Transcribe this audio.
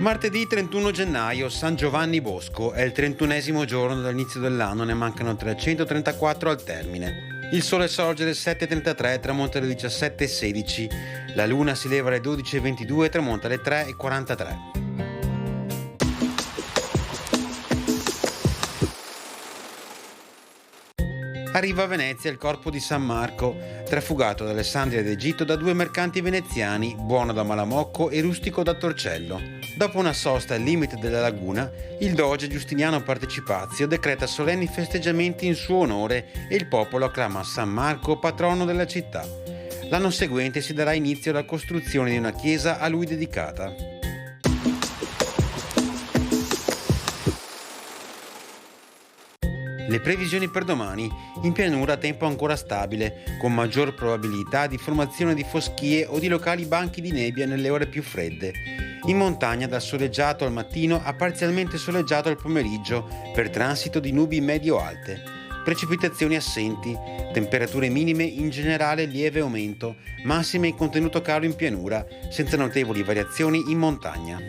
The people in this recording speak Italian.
Martedì 31 gennaio, San Giovanni Bosco, è il 31esimo giorno dall'inizio dell'anno, ne mancano 334 al termine. Il sole sorge alle 7.33 e tramonta alle 17.16, la luna si leva alle 12.22 e tramonta alle 3.43. Arriva a Venezia il corpo di San Marco, trafugato da Alessandria d'Egitto da due mercanti veneziani, Buono da Malamocco e Rustico da Torcello. Dopo una sosta al limite della laguna, il doge Giustiniano Partecipazio decreta solenni festeggiamenti in suo onore e il popolo acclama San Marco patrono della città. L'anno seguente si darà inizio alla costruzione di una chiesa a lui dedicata. Le previsioni per domani: in pianura tempo ancora stabile, con maggior probabilità di formazione di foschie o di locali banchi di nebbia nelle ore più fredde. In montagna dal soleggiato al mattino a parzialmente soleggiato al pomeriggio per transito di nubi medio-alte. Precipitazioni assenti, temperature minime in generale lieve aumento, massime in contenuto calo in pianura, senza notevoli variazioni in montagna.